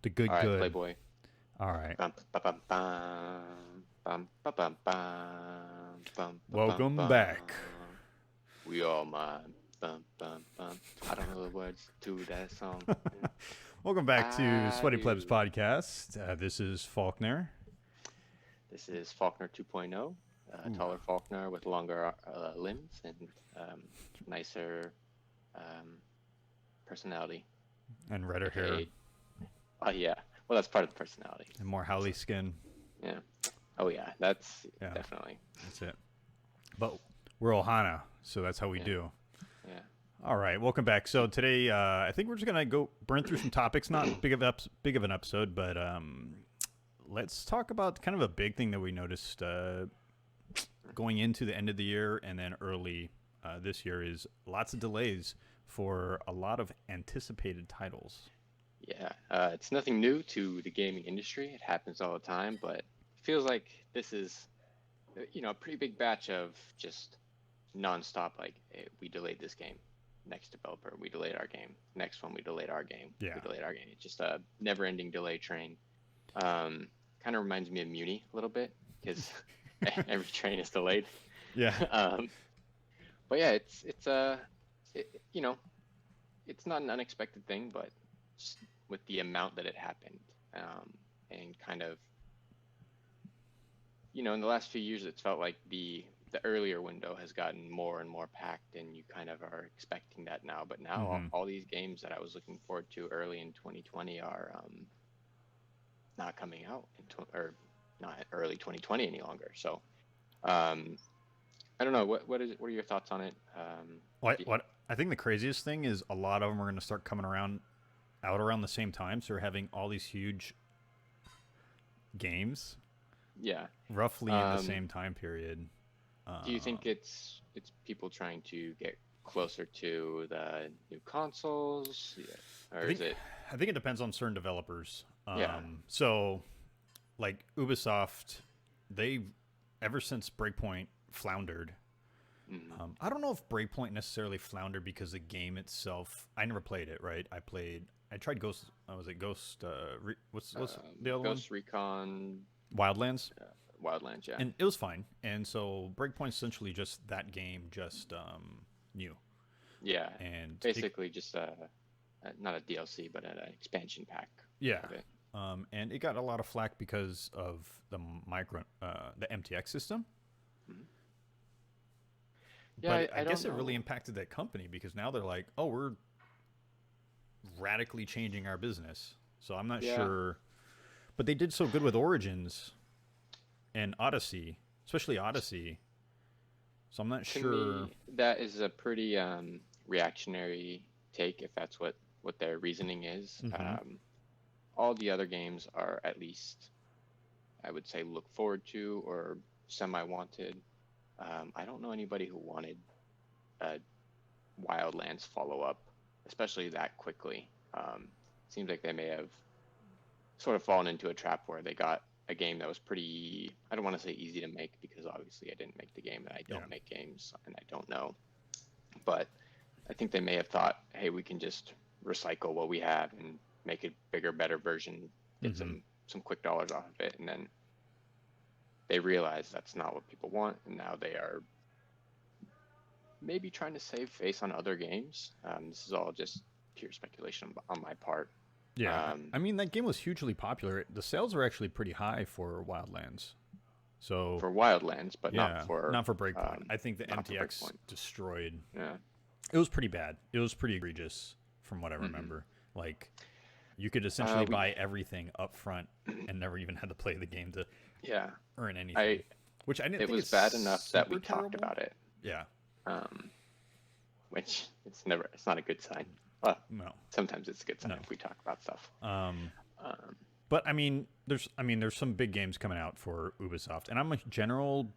The All good right, good. Playboy. All right. Bum, ba, bum, bum, bum, ba, bum, bum, bum, ba, bum, Welcome back. bum. We all mine. Bum, bum, bum. I don't know the words to that song. Welcome back to I Sweaty Plebs do. podcast. This is Faulkner. This is Faulkner 2.0, Ooh, taller Faulkner with longer limbs and nicer um, personality, and redder hair aka, oh yeah, well that's part of the personality. and more So Howley skin. yeah, oh yeah, that's Yeah, definitely, that's it. But we're Ohana, so that's how we yeah, do. yeah. All right, welcome back. So today, I think we're just gonna go burn through some topics. Not big of an episode, but let's talk about kind of a big thing that we noticed going into the end of the year and then early this year is lots of delays for a lot of anticipated titles. Yeah, it's nothing new to the gaming industry. It happens all the time, but it feels like this is, a pretty big batch of just nonstop. Like, hey, we delayed this game. Next developer, we delayed our game. Next one, we delayed our game. We Yeah. delayed our game. It's just a never-ending delay train. Um, Kind of reminds me of Muni a little bit because every train is delayed. Yeah. Um, but yeah, it, you know, it's not an unexpected thing, but just with the amount that it happened, and kind of, in the last few years, it's felt like the earlier window has gotten more and more packed, and you kind of are expecting that now. But now Mm-hmm. all these games that I was looking forward to early in 2020 are not coming out or not early 2020 any longer. So um, I don't know. What are your thoughts on it? What Do you- what I think the craziest thing is a lot of them are going to start coming around out around the same time. So we're having all these huge games yeah. roughly in the Um, same time period. Do you think it's people trying to get closer to the new consoles? Yeah. I Or is think it, I think it depends on certain developers. yeah. So like Ubisoft, they ever since Breakpoint floundered. Mm, I don't know if Breakpoint necessarily floundered because the game itself. I never played it. Right? I tried Ghost. Was it Ghost? What's the other one? Ghost Recon Wildlands. Wildlands, yeah. And it was fine. And so Breakpoint's essentially just that game, just new. Yeah. And it, Basically just not a DLC, but an expansion pack yeah, of it. and it got a lot of flack because of the MTX system. Mhm. Yeah, But I I don't guess it really know. impacted that company because now they're like, oh, we're radically changing our business. So I'm not Yeah. sure. But they did so good with Origins and Odyssey, especially Odyssey. So I'm not To sure. me, that is a pretty reactionary take if that's what their reasoning is. Hmm. All the other games are at least, I would say, look forward to or semi wanted. I don't know anybody who wanted a Wildlands follow up, especially that quickly. Seems like they may have sort of fallen into a trap where they got a game that was pretty, I don't want to say easy to make because obviously I didn't make the game and I Yeah. don't make games and I don't know. But I think they may have thought, hey, we can just recycle what we have and make a bigger, better version, get Hmm. some quick dollars off of it, and then they realize that's not what people want, and now they are maybe trying to save face on other games. This is all just pure speculation on my part. Yeah. Um, I mean, that game was hugely popular. The sales were actually pretty high for Wildlands. So, for Wildlands, but yeah, not for Breakpoint. I think the not for MTX Breakpoint. destroyed. Yeah. It was pretty bad. It was pretty egregious from what I Hmm. remember. Like, you could essentially We buy everything up front and never even had to play the game to yeah. earn anything. I Which I didn't It think was is bad enough that we super talked terrible. about it. Yeah. Um, which it's not a good sign. Well, No. sometimes it's a good sign No. if we talk about stuff. Um, Um, but there's some big games coming out for Ubisoft, and I'm a general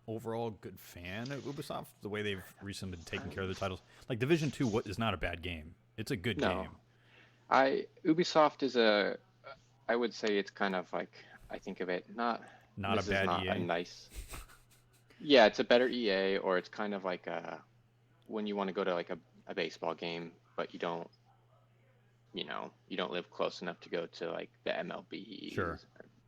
overall good fan of Ubisoft. The way they've recently been taking care of the titles, like Division Two, what is not a bad game. It's a good no, game. Ubisoft is I would say it's kind of like, I think of it, not, Not a this is bad not a EA. nice, yeah, it's a better EA, or it's kind of like when you want to go to like a baseball game, but you don't you don't live close enough to go to like the MLBs, Sure.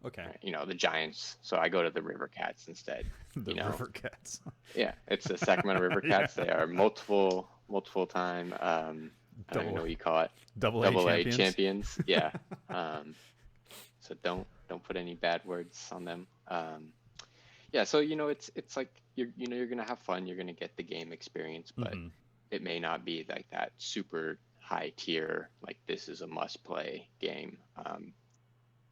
Okay. or, the Giants. So I go to the River Cats instead. The River Cats. Yeah, it's the Sacramento River Cats. Yeah. They are multiple time. I don't even know what you call it. Double A champions. champions. Yeah. So don't put any bad words on them. Yeah. So it's like you're gonna have fun. You're gonna get the game experience, but it may not be like that super high tier. Like this is a must play game.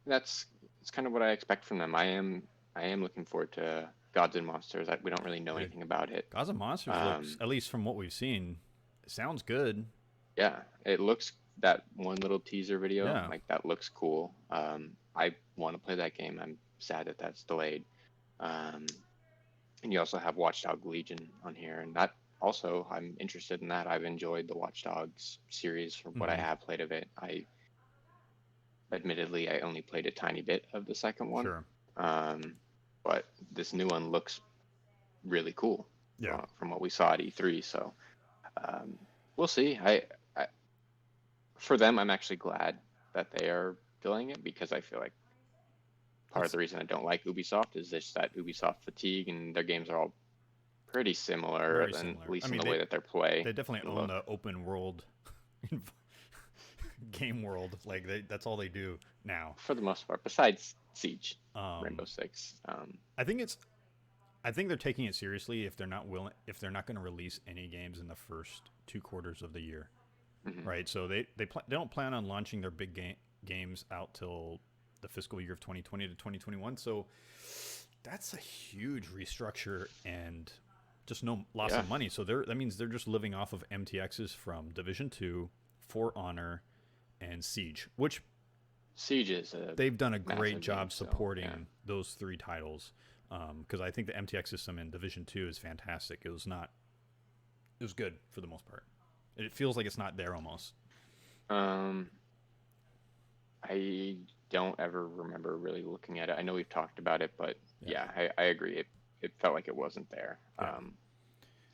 It's kind of what I expect from them. I am looking forward to Gods and Monsters. We don't really know anything about it. Gods and Monsters looks, at least from what we've seen, it sounds good. Yeah, it looks, that one little teaser video, Yeah. like that looks cool. I want to play that game. I'm sad that that's delayed. And you also have Watchdog Legion on here, and that also, I'm interested in that. I've enjoyed the Watch Dogs series from what I have played of it. Admittedly, I only played a tiny bit of the second one. Sure. But this new one looks really cool. Yeah. From what we saw at E3, so we'll see. I for them, I'm actually glad that they are doing it, because I feel like part of the reason I don't like Ubisoft is just that Ubisoft fatigue, and their games are all pretty similar, at least in the way that they're played. They definitely own the open world game world. Like that's all they do now, for the most part, besides Siege, Rainbow Six. I think they're taking it seriously if they're not going to release any games in the first 2 quarters of the year. Right, so they don't plan on launching their big games out till the fiscal year of 2020 to 2021. So that's a huge restructure and just no loss of money. So that means they're just living off of MTXs from Division 2, For Honor, and Siege, which Siege is they've done a great job supporting those 3 titles. Because I think the MTX system in Division 2 is fantastic. It was good for the most part. It feels like it's not there almost. I don't ever remember really looking at it. I know we've talked about it, but I agree. It felt like it wasn't there. Yeah. I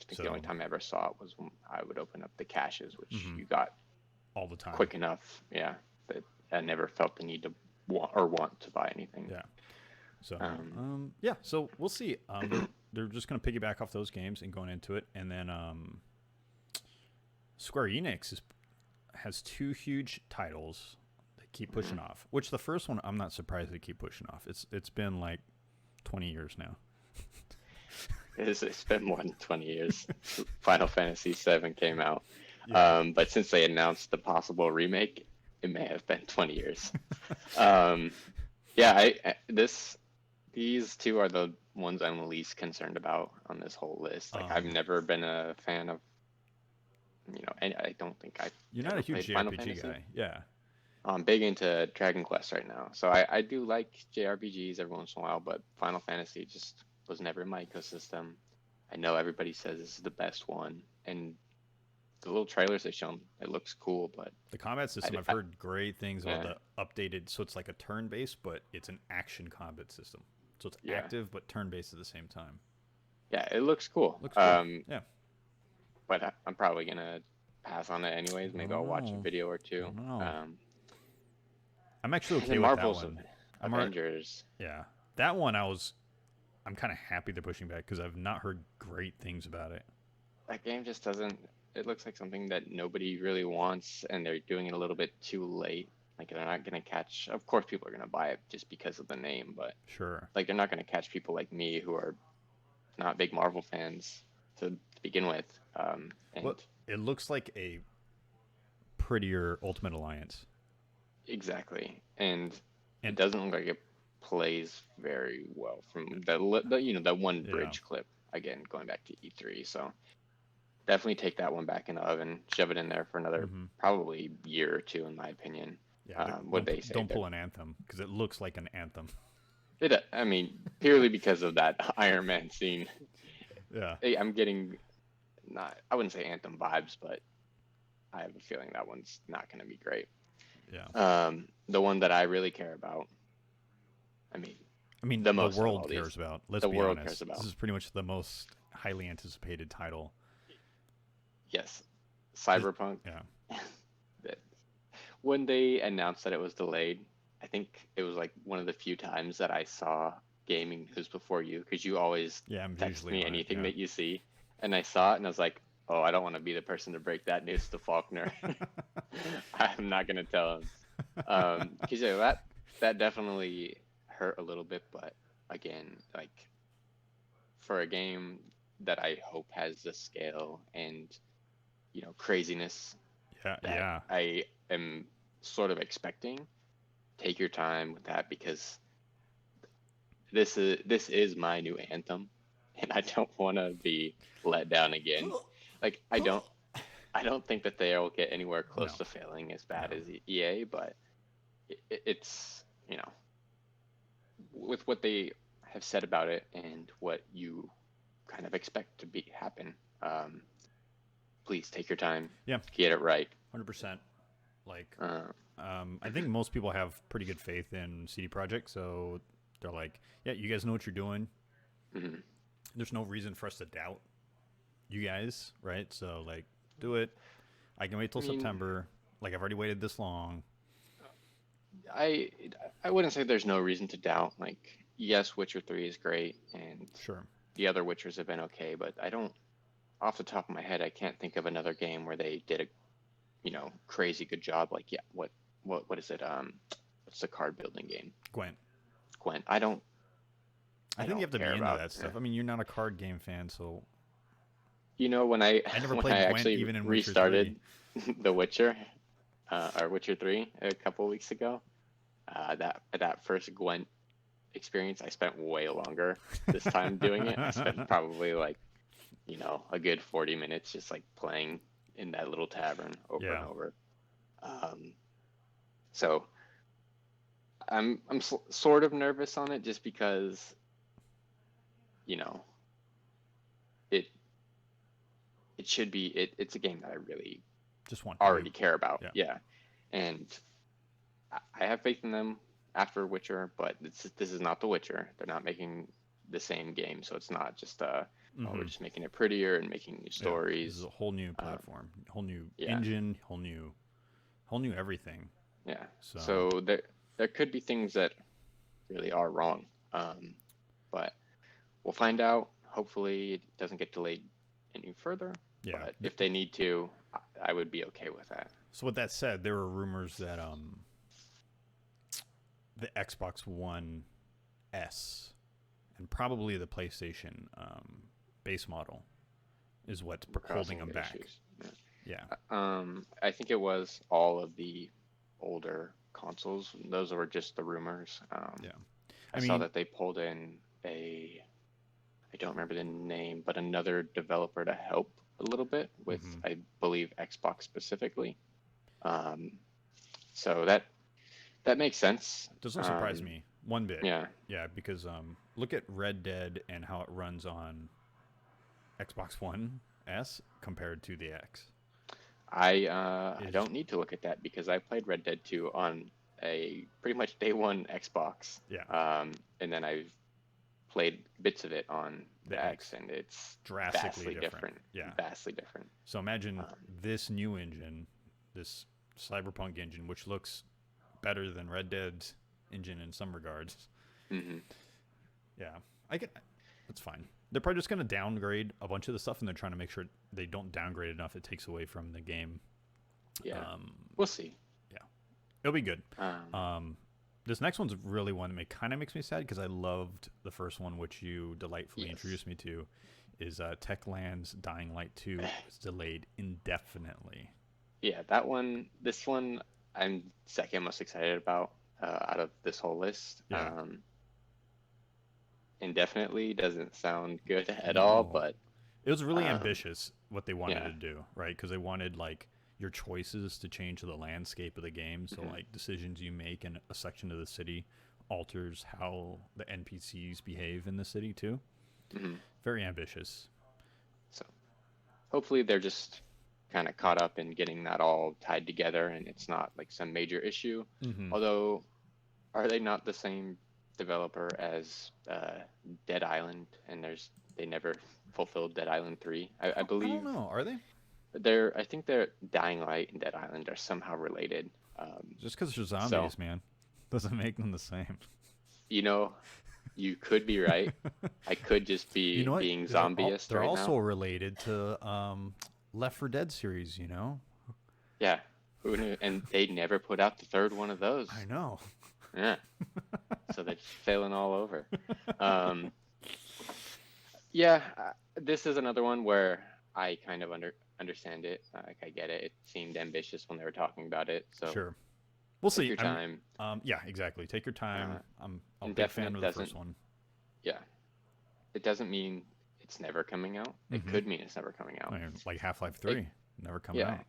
think the only time I ever saw it was when I would open up the caches, which you got all the time, quick enough. Yeah, that I never felt the need to want to buy anything. Yeah. So so we'll see. They're just going to piggyback off those games and going into it, and then Square Enix has 2 huge titles they keep pushing off. Which the first one, I'm not surprised they keep pushing off. It's been like 20 years now. It's been more than 20 years. Final Fantasy VII came out, but since they announced the possible remake, it may have been 20 years. These 2 are the ones I'm least concerned about on this whole list. Like I've never been a fan of, and I don't think You're not a huge JRPG guy. Yeah. I'm big into Dragon Quest right now, so I do like JRPGs every once in a while, but Final Fantasy just was never in my ecosystem. I know everybody says this is the best one, and the little trailers they've shown, it looks cool, but the combat system, I've heard great things about the updated. So it's like a turn-based, but it's an action combat system. So it's active but turn-based at the same time. Yeah, it looks cool. Yeah. But I'm probably gonna pass on it anyways. Maybe I'll watch a video or 2. I'm actually okay with Marvel's that one. Avengers. Yeah, that one I'm kind of happy they're pushing back because I've not heard great things about it. That game just doesn't. It looks like something that nobody really wants, and they're doing it a little bit too late. Like they're not gonna catch. Of course, people are gonna buy it just because of the name, but sure, like they're not gonna catch people like me who are not big Marvel fans to begin with. Well, it looks like a prettier Ultimate Alliance. Exactly, and it doesn't look like it plays very well from that one bridge clip. Again, going back to E3, so definitely take that one back in the oven, shove it in there for another probably year or 2, in my opinion. Yeah, what they say. Don't pull an Anthem because it looks like an Anthem. I mean, purely because of that Iron Man scene. Yeah, I'm getting I wouldn't say Anthem vibes, but I have a feeling that one's not going to be great. Yeah. The one that I really care about. I mean, the world cares about. Let's be honest. This is pretty much the most highly anticipated title. Yes, Cyberpunk. Yeah. when they announced that it was delayed, I think it was like one of the few times that I saw gaming news before you, because you always Yeah, I'm text usually me on it. anything Yeah. that you see, and I saw it and I was like, oh, I don't want to be the person to break that news to Faulkner. I'm not gonna tell him. Because yeah, that definitely hurt a little bit, but again, like for a game that I hope has the scale and craziness Yeah, that yeah. I am sort of expecting, take your time with that because this is my new anthem, and I don't want to be let down again. Like I don't think that they'll get anywhere close No, to failing as bad no. as EA, but it's with what they have said about it and what you kind of expect to be happen. Um, Please take your time, Yeah, get it right. 100%. Like, Uh, I think most people have pretty good faith in CD Projekt, so they're like, yeah, you guys know what you're doing. mhm. There's no reason for us to doubt you guys, right? So, like, do it. I can wait I till mean, September. Like, I've already waited this long. I I wouldn't say there's no reason to doubt. Like, yes, Witcher 3 is great, and Sure. the other Witchers have been okay, but I don't, off the top of my head, I can't think of another game where they did a crazy good job. Like, yeah, what is it? What's the card building game? Gwent. Gwent. I don't I I think you don't have to care be into about. that stuff. I mean, you're not a card game fan, so When I I never when I played Gwent actually even in Witcher 3. restarted The Witcher, or Witcher 3 a couple weeks ago, that first Gwent experience, I spent way longer this time doing it. I spent probably like a good 40 minutes just like playing in that little tavern over and Yeah. over. Um, so I'm sort of nervous on it just because you know it it should be it's a game that I really Just want to do. already care about. Yeah. Yeah, and I have faith in them after Witcher, but this is not The Witcher. They're not making the same game, so it's not just oh, we're Mm-hmm. just making it prettier and making new Yeah. This is stories. a whole new Um, platform, whole new yeah, engine, whole new everything. yeah. So, So there could be things that really are wrong, but we'll find out. Hopefully, it doesn't get delayed any further. yeah. But if they need to, I would be okay with that. So with that said, there were rumors that the Xbox One S and probably the PlayStation base model is what's holding Causing them the back. issues. Yeah. Yeah. I think it was all of the older consoles. Those were just the rumors. Yeah. I I saw mean, that they pulled in I don't remember the name, but another developer to help a little bit with, mhm. I believe, Xbox specifically. Um, so that makes sense. Doesn't surprise me one bit. Yeah, Yeah, because look at Red Dead and how it runs on Xbox One S compared to the X. I Is don't need to look at that because I played Red Dead 2 on a pretty much day one Xbox, yeah, and then I've played bits of it on the the X X, and it's drastically vastly different. different. Yeah. Vastly different. So imagine Um, this new engine, this Cyberpunk engine, which looks better than Red Dead's engine in some regards. mhm. Yeah, I get that's fine. They're probably just going to downgrade a bunch of the stuff, and they're trying to make sure they don't downgrade enough. It takes away from the game. Yeah, Um, we'll see. yeah, it'll be good. Um, This next one's really one that kind of makes me sad because I loved the first one, which you delightfully yes. introduced me to. Is Techland's Dying Light 2 is delayed indefinitely. Yeah, that one. This one, I'm second most excited about out of this whole list. Yeah. Indefinitely doesn't sound good at all, No. but It was really um, ambitious what they wanted yeah. to do, right? Because they wanted like your choices to change the landscape of the game. So Mhm. like decisions you make in a section of the city alters how the NPCs behave in the city too. Mhm. Very ambitious. So hopefully they're just kind of caught up in getting that all tied together, and it's not like some major issue. Mm-hmm. Although, are they not the same developer as Dead Island? And they never fulfilled Dead Island 3. I I don't believe know. Are they? I think their Dying Light and Dead Island are somehow related. Just because they're So zombies, man, doesn't make them the same. you know, you could be right. I could just You be know what? being zombieist They're right also now. related to Left 4 Dead series. Yeah, who knew? And they never put out the third one of I those. know. Yeah, so they're just failing all over. Um, yeah, this is another one where I kind of understand it. Like I get it. It seemed ambitious when they were talking about it. So Sure. We'll take see. your time. Yeah, exactly. Take your time. Uh, I'm a big fan Indefinite of the doesn't. first one. Yeah, it doesn't mean it's never coming out. It Mm-hmm. could mean it's never coming out. I mean, like Half-Life They, 3, never coming yeah, out.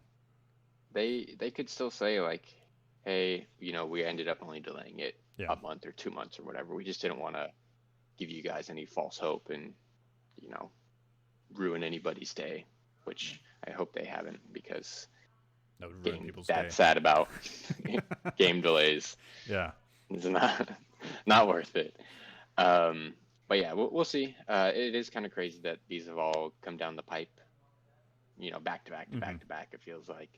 they could still say like, hey, we ended up only delaying it Yeah. a month or 2 months or whatever. We just didn't want to give you guys any false hope and you know ruin anybody's day, which I hope they haven't because That would ruin getting people's that day. sad about game delays Yeah. is not worth it. But yeah, we'll see. It is kind of crazy that these have all come down the pipe, back to back to back to back. It feels like.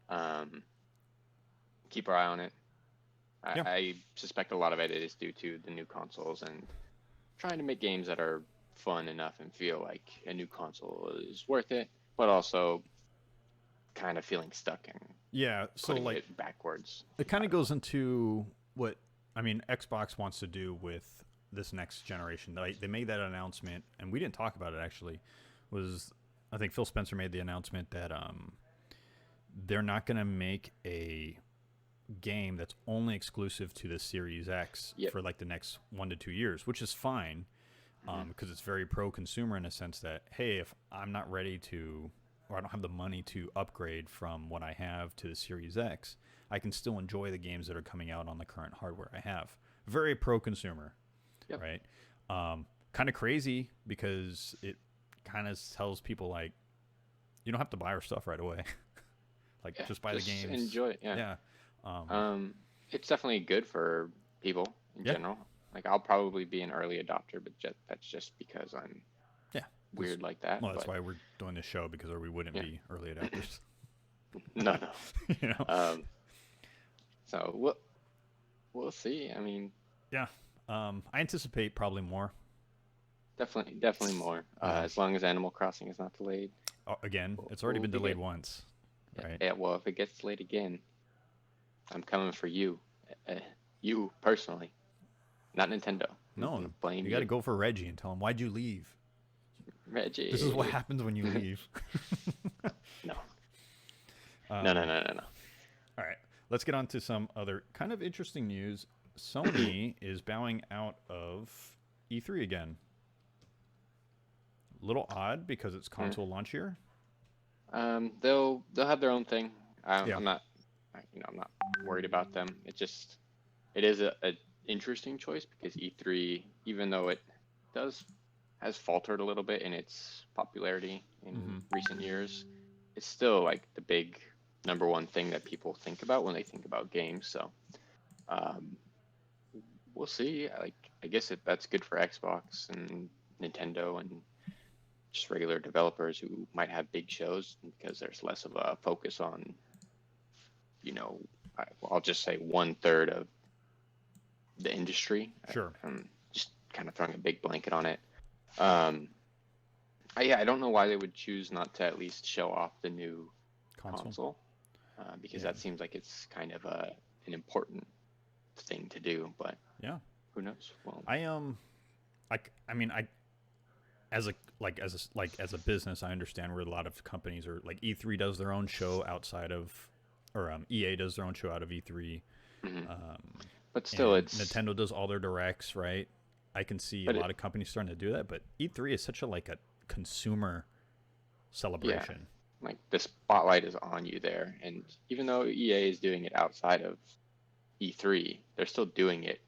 Um, keep our eye on it. Yeah. I suspect a lot of it is due to the new consoles and trying to make games that are fun enough and feel like a new console is worth it, but also kind of feeling stuck and Yeah. So putting like it backwards. it kind of goes into what Xbox wants to do with this next generation. They made that announcement, and we didn't talk about it actually. I think Phil Spencer made the announcement that they're not going to make a game that's only exclusive to the Series X Yep. for like the next 1 to 2 years, which is fine because it's very pro-consumer in a sense that, hey, if I'm not ready to, or I don't have the money to upgrade from what I have to the Series X, I can still enjoy the games that are coming out on the current hardware I have. Very pro-consumer, Yep. right? Kind of crazy because it kind of tells people like, you don't have to buy our stuff right away. Like Yeah, just buy the games. enjoy it. Yeah. Yeah. It's definitely good for people in Yeah. general. Like I'll probably be an early adopter, but that's just because I'm Yeah. weird like that. Well, that's but why we're doing this show because or we wouldn't Yeah. be early adopters. no. You know. So we'll see. I mean, Yeah. I anticipate probably more. definitely more. As long as Animal Crossing is not delayed. Again, it's already we'll been be delayed good. once, right? Yeah. Well, if it gets delayed again, I'm coming for you. You personally, not Nintendo. I'm No, gonna blame you got to go for Reggie and tell him why'd you leave. Reggie. This is what happens when you leave. No. Um, No. All right, let's get on to some other kind of interesting news. Sony is bowing out of E3 again. Little odd because it's console launch year. They'll have their own thing. Yeah. I'm not worried about them. It is a interesting choice because E3, even though it has faltered a little bit in its popularity in recent years, it's still like the big number one thing that people think about when they think about games. So, we'll see. I guess that's good for Xbox and Nintendo and just regular developers who might have big shows because there's less of a focus on, I'll just say 1/3 of the industry. Sure. I'm just kind of throwing a big blanket on it. I don't know why they would choose not to at least show off the new console because that seems like it's kind of an important thing to do. But yeah, who knows? Well, as a business, I understand where a lot of companies are like E3 does their own show outside of, or EA does their own show out of E3. but still, Nintendo does all their directs, right? I can see a lot of companies starting to do that, but E3 is such a consumer celebration. Yeah, like the spotlight is on you there, and even though EA is doing it outside of E3, they're still doing it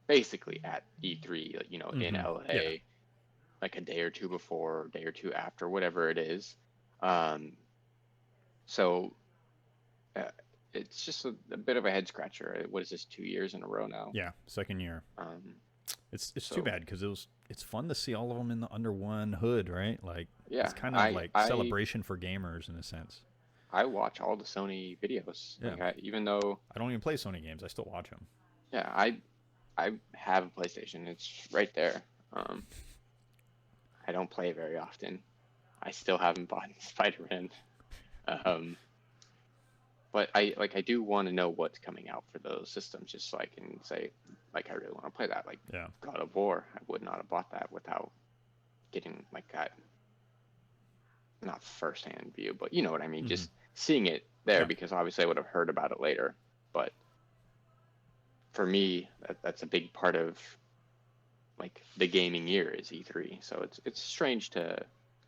basically at E3, in LA, like a day or two before, or a day or two after, whatever it is. So it's just a bit of a head scratcher. What is this, 2 years in a row now? Yeah, second year. It's too bad because it's fun to see all of them under one hood, right? Like it's kind of celebration for gamers in a sense. I watch all the Sony videos. Yeah. Like even though I don't even play Sony games. I still watch them. yeah, I have a PlayStation. It's right there. Um, I don't play it very often. I still haven't bought Spider-Man. Um, but I do want to know what's coming out for those systems, just so I can say like I really want to play that. Like Yeah. God of War, I would not have bought that without getting like that, not first-hand view, but you know what I mean. Just seeing it there, because obviously I would have heard about it later. But for me, that's a big part of like the gaming year is E3. So it's strange to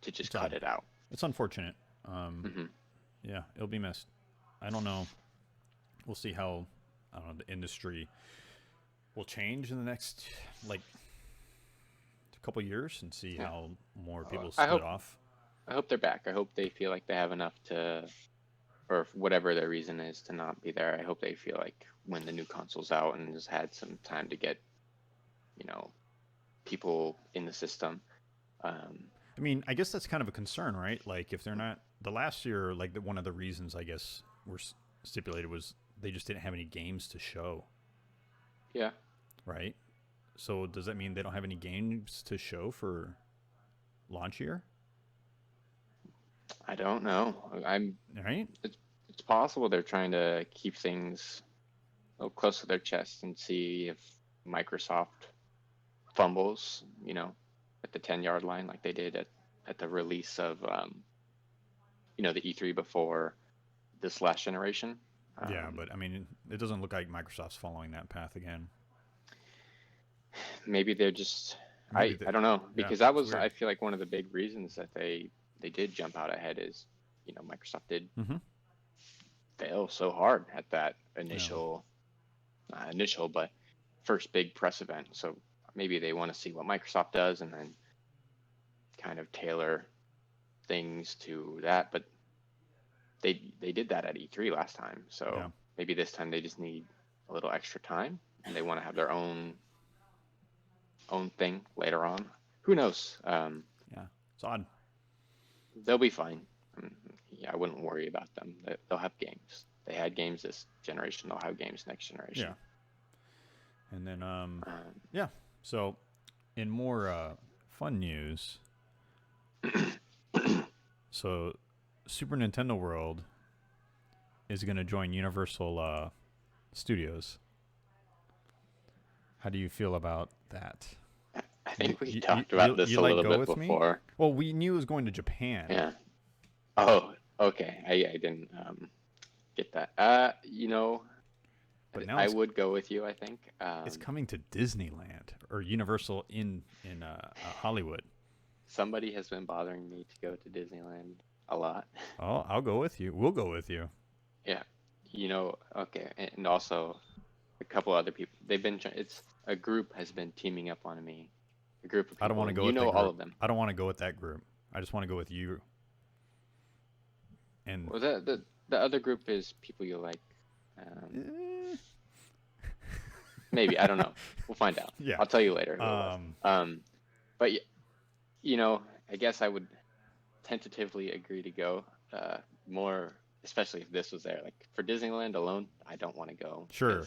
just cut it out. It's unfortunate. Mm-hmm. Yeah, it'll be missed. I don't know. We'll see how the industry will change in the next like a couple years and see how more people split off. I hope they're back. I hope they feel like they have enough to, or whatever their reason is to not be there. I hope they feel like when the new console's out and has had some time to get, people in the system. I mean, I guess that's kind of a concern, right? Like if they're not, the last year, like one of the reasons I guess were stipulated was they just didn't have any games to show. Yeah. Right? So does that mean they don't have any games to show for launch year? I don't know. Right? It's possible they're trying to keep things close to their chest and see if Microsoft fumbles, at the 10-yard line like they did at the release of, the E3 before this last generation. Yeah, but I mean, it doesn't look like Microsoft's following that path again. Maybe they're just, I don't know, because that was, I feel like one of the big reasons that they did jump out ahead is, Microsoft did fail so hard at that initial, but first big press event. So maybe they want to see what Microsoft does and then kind of tailor things to that. But they did that at E3 last time. So maybe this time they just need a little extra time and they want to have their own thing later on. Who knows? It's odd. They'll be fine. I wouldn't worry about them. They'll have games. They had games this generation. They'll have games next generation. Yeah. And then, So, in more fun news, so Super Nintendo World is going to join Universal Studios. How do you feel about that? I think we talked about this a little bit before. Me? Well, we knew it was going to Japan. Yeah. Oh, okay. I didn't get that. But I would go with you, I think. It's coming to Disneyland or Universal in Hollywood. Somebody has been bothering me to go to Disneyland a lot. Oh, I'll go with you. We'll go with you. Yeah. Okay. And also a couple other people. It's a group has been teaming up on me. A group of people. I don't want to go with that group. All of them. I don't want to go with that group. I just want to go with you. And well, the other group is people you like. Maybe, I don't know. We'll find out. Yeah. I'll tell you later. But I guess I would tentatively agree to go more, especially if this was there. Like for Disneyland alone, I don't want to go. Sure.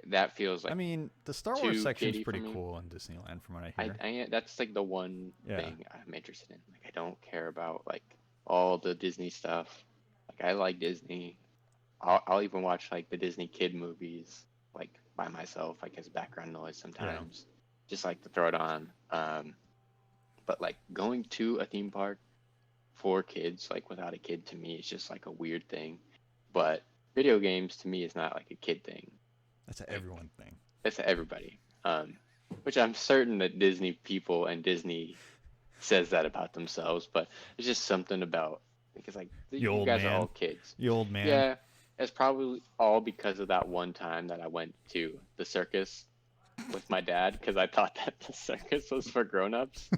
That feels like. I mean, the Star Wars section's pretty cool in Disneyland, from what I hear. That's like the one thing I'm interested in. Like I don't care about like all the Disney stuff. Like I like Disney. I'll even watch like the Disney kid movies like by myself, like as background noise sometimes. Just like to throw it on. But like going to a theme park for kids, like without a kid, to me is just like a weird thing. But video games to me is not like a kid thing. That's an everyone thing. That's everybody. Which I'm certain that Disney people and Disney says that about themselves, but it's just something about because like you guys are all kids. You old man. Yeah, it's probably all because of that one time that I went to the circus with my dad because I thought that the circus was for grown-ups,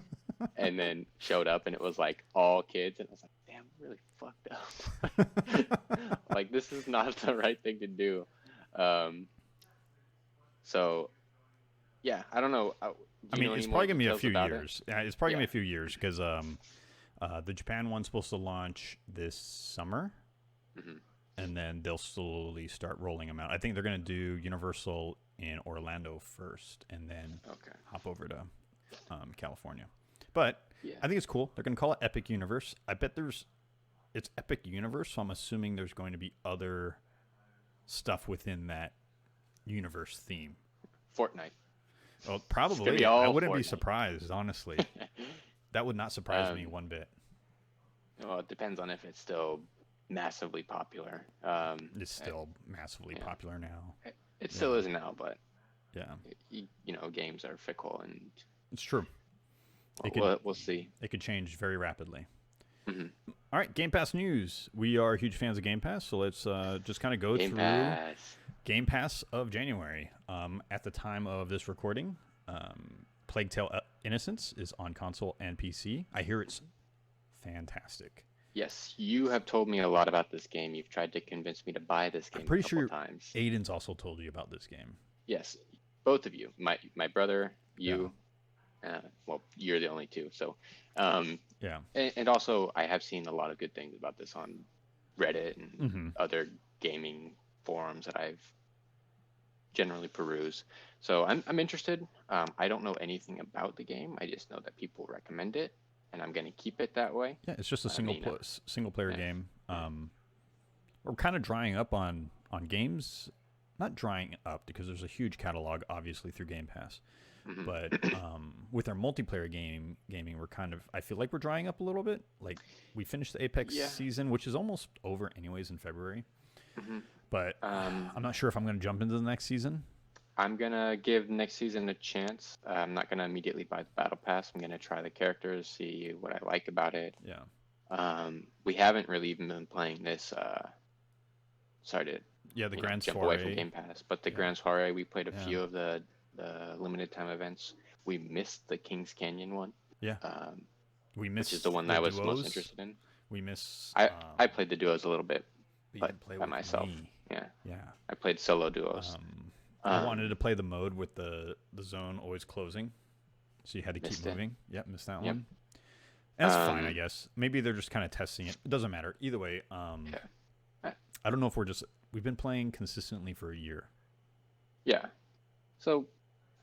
and then showed up and it was like all kids, and I was like, damn, I'm really fucked up. Like this is not the right thing to do. So, yeah, I don't know. It's probably gonna be a few years. Yeah, it's probably gonna be a few years because the Japan one's supposed to launch this summer, Hmm. and then they'll slowly start rolling them out. I think they're going to do Universal in Orlando first, and then Okay. hop over to California. But Yeah. I think it's cool. They're going to call it Epic Universe. I bet it's Epic Universe, so I'm assuming there's going to be other stuff within that universe theme. Fortnite. Well, It's gonna probably. be I all wouldn't be Fortnite. surprised, honestly. That would not surprise me one bit. Well, it depends on if it's still massively popular. It's still massively yeah. popular now. It still is now, but Yeah, games are fickle, and it's true. we'll see. It could change very rapidly. Mhm. All right, Game Pass news. We are huge fans of Game Pass, so let's just kind of go Game through Pass. Game Pass of January. At the time of this recording, Plague Tale Innocence is on console and PC. I hear it's fantastic. Yes, you have told me a lot about this game. You've tried to convince me to buy this game I'm pretty a couple sure times. Aiden's also told you about this game. Yes, both of you. My brother, you. Well, you're the only two. So, Yeah. and also I have seen a lot of good things about this on Reddit and other gaming forums that I've generally peruse. So I'm interested. I don't know anything about the game. I just know that people recommend it, and I'm going to keep it that way. Yeah, it's just a single player game. We're kind of drying up on games. Not drying up because there's a huge catalog, obviously, through Game Pass. Mm-hmm. But with our multiplayer gaming, we're kind of, I feel like we're drying up a little bit. Like, we finished the Apex season, which is almost over anyways in February. Mm-hmm. But I'm not sure if I'm going to jump into the next season. I'm going to give next season a chance. I'm not going to immediately buy the Battle Pass. I'm going to try the characters, see what I like about it. Yeah. We haven't really even been playing this. The Grand jump Soiree. away from Game Pass. But the Grand Soiree, we played a few of the limited time events. We missed the Kings Canyon one. Yeah. We missed, which is the one that I was most interested in. We missed. I played the duos a little bit, but by myself. Me. Yeah. Yeah. I played solo duos. I wanted to play the mode with the zone always closing, so you had to keep moving. Yep, missed that one. That's fine, I guess. Maybe they're just kind of testing it. It doesn't matter. Either way, I don't know if we've been playing consistently for a year. Yeah. So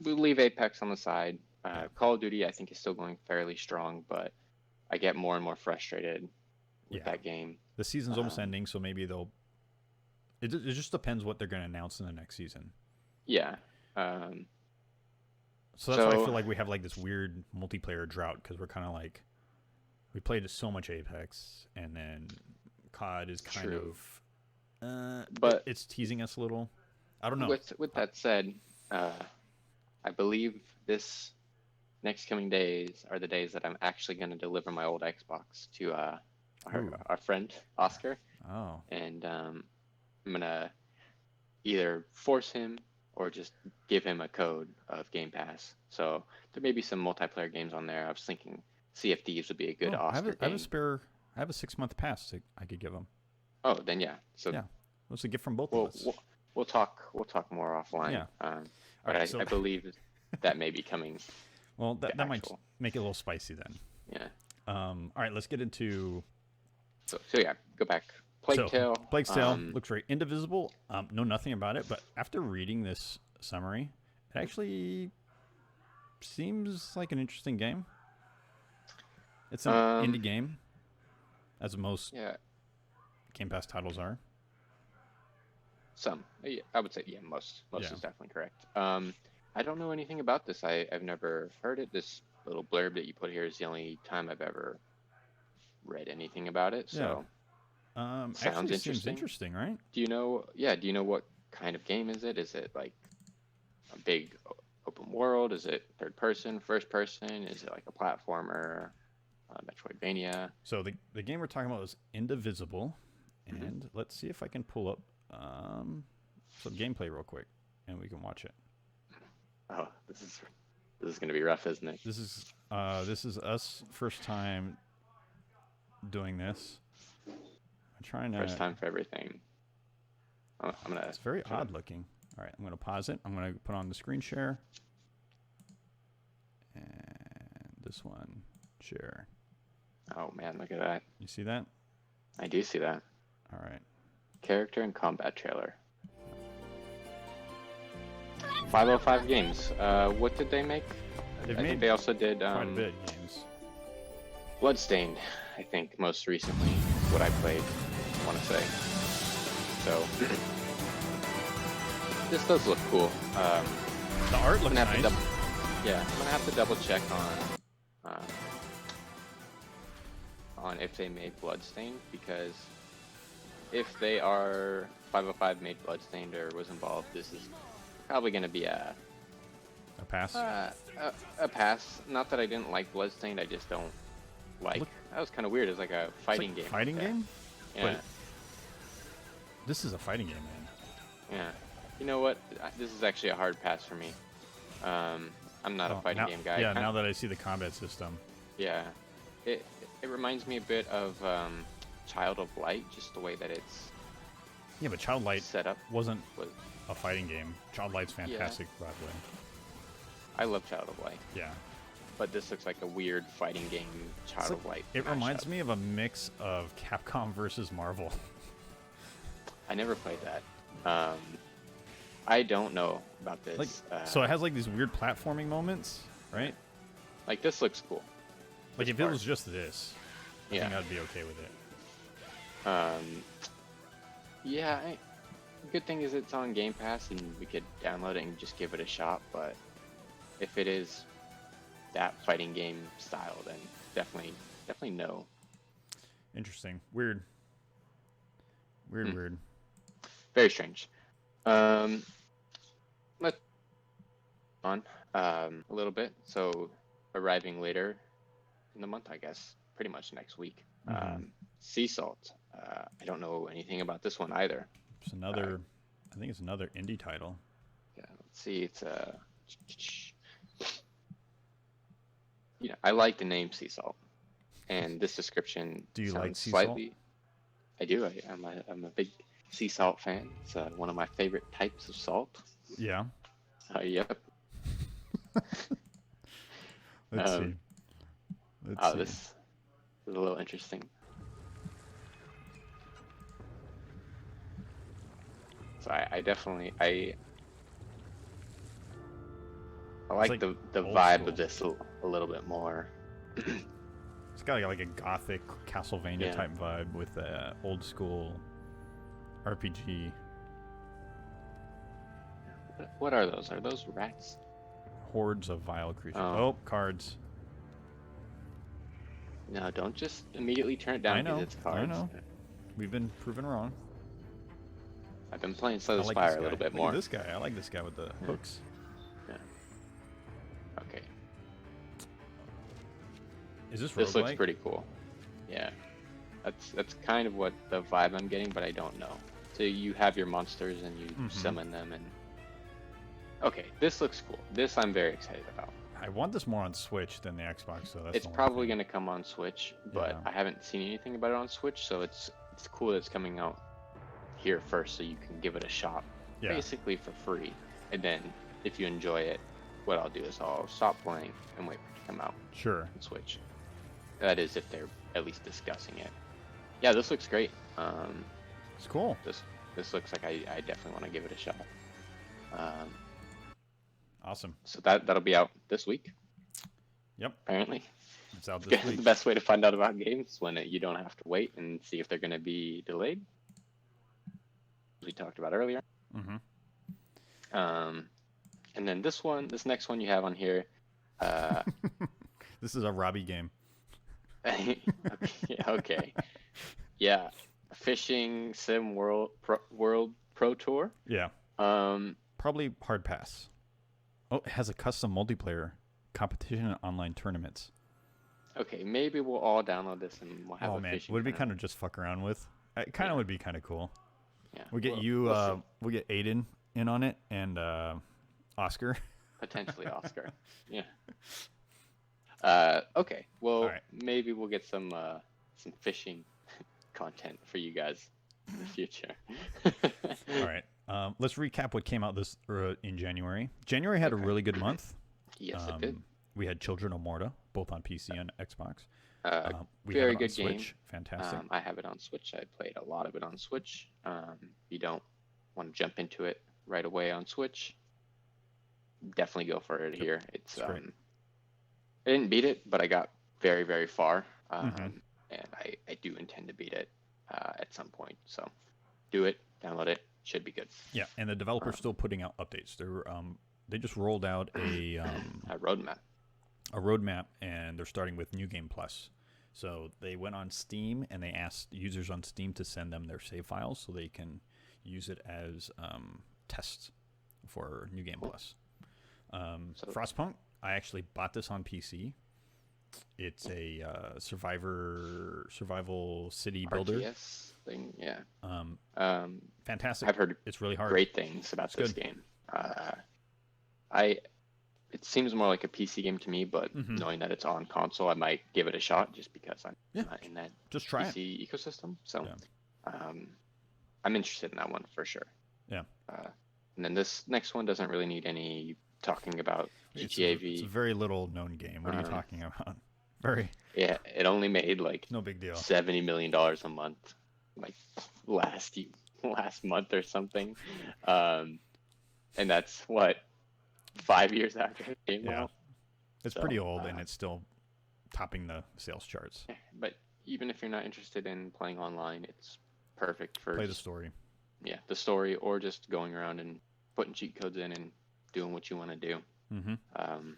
we'll leave Apex on the side. Call of Duty, I think, is still going fairly strong, but I get more and more frustrated with that game. The season's almost ending, so maybe they'll... It just depends what they're going to announce in the next season. Yeah. So that's why I feel like we have like this weird multiplayer drought, because we're kind of like... We played so much Apex, and then COD is kind of... but it's teasing us a little. I don't know. With that said, I believe this next coming days are the days that I'm actually going to deliver my old Xbox to our friend Oscar. Oh. And I'm going to either force him or just give him a code of Game Pass. So there may be some multiplayer games on there. I was thinking Sea of Thieves would be a good Oscar game. I have a 6-month pass I could give him. Oh, then yeah. So yeah, it's a gift from both of us. We'll talk more offline. Yeah. But I believe that may be coming. Well, that might make it a little spicy then. Yeah. All right, let's get into. So yeah, go back. Plague Tale. Plague Tale looks great. Indivisible. Know nothing about it, but after reading this summary, it actually seems like an interesting game. It's an indie game, as most Game Pass titles are. Some. Yeah, I would say, most is definitely correct. I don't know anything about this. I've never heard it. This little blurb that you put here is the only time I've ever read anything about it. So, sounds actually interesting. Seems interesting, right? Do you know what kind of game is it? Is it like a big open world? Is it third person, first person? Is it like a platformer, Metroidvania? So the game we're talking about is Indivisible, and let's see if I can pull up some gameplay real quick, and we can watch it. Oh, this is gonna be rough, isn't it? This is us first time doing this. I'm trying to first time for everything. It's very odd looking. All right, I'm gonna pause it. I'm gonna put on the screen share, and this one share. Oh man, look at that! You see that? I do see that. All right. Character and combat trailer. 505 Games. What did they make? They've I made think they also did quite a bit of games. Bloodstained, I think, most recently, what I played, I want to say. So, this does look cool. The art looks nice. Yeah, I'm gonna have to double check on if they made Bloodstained, because if they are 505 made Bloodstained or was involved, this is probably gonna be a pass. A pass. Not that I didn't like Bloodstained, I just don't like. That was kind of weird. It's like a fighting game. Fighting game? Yeah. But this is a fighting game, man. Yeah. You know what? This is actually a hard pass for me. I'm not a fighting game guy. Yeah, now that I see the combat system. Yeah. It reminds me a bit of Child of Light, just the way that it's Yeah, but Child Light set up wasn't a fighting game. Child Light's fantastic, by the way. I love Child of Light. Yeah. But this looks like a weird fighting game, Child of Light. It reminds me of a mix of Capcom versus Marvel. I never played that. I don't know about this. So it has like these weird platforming moments, right? Like this looks cool. Like if it was just this, I think I'd be okay with it. Yeah. Good thing is it's on GamePass and we could download it and just give it a shot. But if it is that fighting game style, then definitely no. Interesting. Weird. Weird. Very strange. Let's on a little bit. So arriving later in the month, I guess, pretty much next week. Sea Salt. I don't know anything about this one either. It's another. I think it's another indie title. Yeah. Let's see. It's I like the name Sea Salt, and this description. Do you like sea slightly, salt? I do. I'm a big sea salt fan. It's one of my favorite types of salt. Yeah. Yep. Let's see. This is a little interesting. So I definitely I like the vibe school of this a little bit more. It's got like a gothic Castlevania type vibe with old school RPG. What are those? Are those rats? Hordes of vile creatures. Oh, cards. No, don't just immediately turn it down because it's cards. I know. We've been proven wrong. I've been playing Slay the Spire a little bit more. Look at this guy. I like this guy with the hooks. Yeah. Okay. Is this roguelike? This looks pretty cool. Yeah. That's kind of what the vibe I'm getting, but I don't know. So you have your monsters and you summon them and... Okay, this looks cool. This I'm very excited about. I want this more on Switch than the Xbox, so that's it's probably going to come on Switch, but I haven't seen anything about it on Switch, so it's cool that it's coming out here first so you can give it a shot. Basically for free. And then if you enjoy it, what I'll do is I'll stop playing and wait for it to come out. Sure. On Switch. That is if they're at least discussing it. Yeah, this looks great. It's cool. This looks like I definitely want to give it a shot. Awesome. So that'll be out this week. Yep. Apparently. It's out this week. The best way to find out about games when you don't have to wait and see if they're going to be delayed. We talked about earlier. And then this next one you have on here. This is a Robbie game. Okay. Yeah. Fishing Sim World Pro Tour. Yeah. Probably hard pass. Oh, it has a custom multiplayer competition and online tournaments. Okay, maybe we'll all download this and we'll have fishing. Would it be kind of just fuck around with? It kind of would be kind of cool. Yeah. We get we get Aiden in on it and Oscar. Potentially Oscar. Yeah. Okay. Well, maybe we'll get some fishing content for you guys in the future. All right. Let's recap what came out in January. January had a really good month. Yes, it did. We had Children of Morta, both on PC and Xbox. We have Very it on good game. Switch. Fantastic. I have it on Switch. I played a lot of it on Switch. You don't want to jump into it right away on Switch, definitely go for it here. It's great. I didn't beat it, but I got very, very far, Mhm. and I do intend to beat it at some point. So do it, download it, should be good. Yeah, and the developer's still putting out updates. They just rolled out A roadmap. a roadmap, and they're starting with New Game Plus. So they went on Steam and they asked users on Steam to send them their save files so they can use it as tests for New Game Cool. Plus. So- Frostpunk, I actually bought this on PC. It's a survival city builder. RTS thing, yeah. Fantastic. I've heard It's really hard. great things about It's this good. game. It seems more like a PC game to me, but Mhm. knowing that it's on console, I might give it a shot just because I'm Yeah. not in that Just try it. PC ecosystem. So Yeah. I'm interested in that one for sure. Yeah. And then this next one doesn't really need any talking about GTA It's V. a very little known game. What are you talking about? Very Yeah, it only made like no big deal. $70 million a month, like last month or something. And that's what 5 years after it came Yeah. out. It's So, pretty old and it's still topping the sales charts. But even if you're not interested in playing online, it's perfect for Play the just- story. yeah, the story, or just going around and putting cheat codes in and doing what you want to do. Mm-hmm.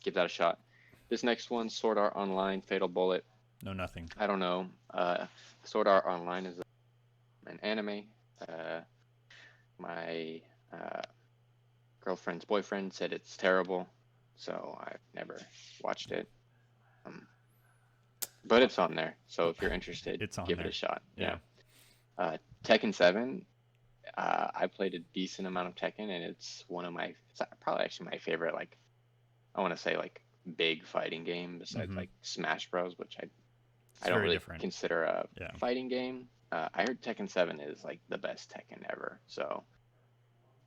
Give that a shot. This next one, Sword Art Online, Fatal Bullet. No, nothing. I don't know. Sword Art Online is an anime. My girlfriend's boyfriend said it's terrible, so I've never watched it. But it's on there, so if you're interested, It's on give it there. a shot. Yeah. Tekken 7. I played a decent amount of Tekken, and it's probably actually my favorite. Like, I want to say like big fighting game besides Mhm. like Smash Bros, which I don't very really different. consider a Yeah. fighting game. I heard Tekken 7 is like the best Tekken ever, so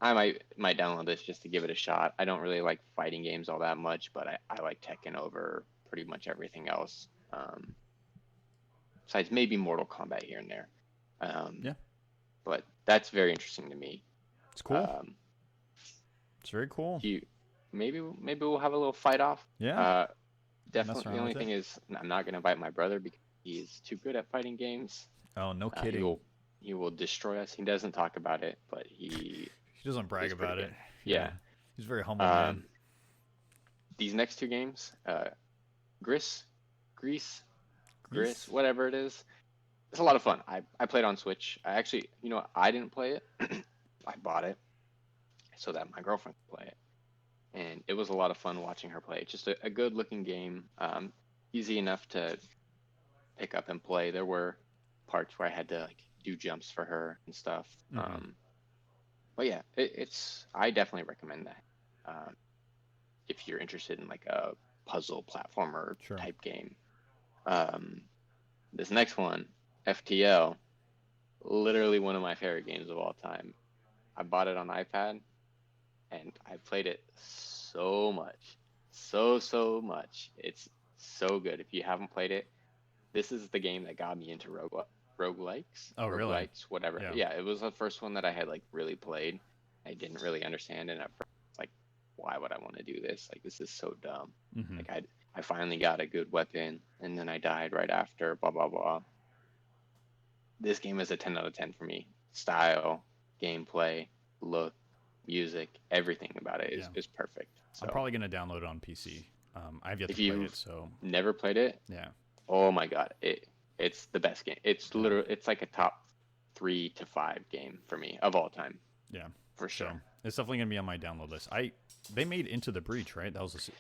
I might download this just to give it a shot. I don't really like fighting games all that much, but I like Tekken over pretty much everything else. Besides maybe Mortal Kombat here and there. Yeah. But that's very interesting to me. It's cool. It's very cool. Maybe we'll have a little fight off. Yeah. Definitely. around The only with thing is, I'm not gonna invite my brother because he's too good at fighting games. Oh, no kidding. He will destroy us. He doesn't talk about it, but He doesn't brag he's pretty about it. good. Yeah. He's very humble, man. These next two games, Grease, whatever it is, it's a lot of fun. I played on Switch. I actually, I didn't play it. I bought it so that my girlfriend could play it, and it was a lot of fun watching her play. It's just a good looking game, easy enough to pick up and play. There were parts where I had to like do jumps for her and stuff. Mhm. But yeah, I definitely recommend that if you're interested in like a puzzle platformer Sure. type game. This next one, FTL, literally one of my favorite games of all time. I bought it on iPad, and I played it so much, so much. It's so good. If you haven't played it, this is the game that got me into roguelikes. Oh, really? Roguelikes, whatever. Yeah. It was the first one that I had like really played. I didn't really understand it at first. Like, why would I want to do this? Like, this is so dumb. Mhm. Like, I finally got a good weapon, and then I died right after. Blah blah blah. This game is a 10 out of 10 for me. Style, gameplay, look, music, everything about it is perfect. So I'm probably gonna download it on PC. I've yet to If play you've it, so never played it. yeah. Oh my god, it's the best game. It's literally it's like a top 3 to 5 game for me of all time. Yeah. For sure. So it's definitely gonna be on my download list. They made Into the Breach, right? That was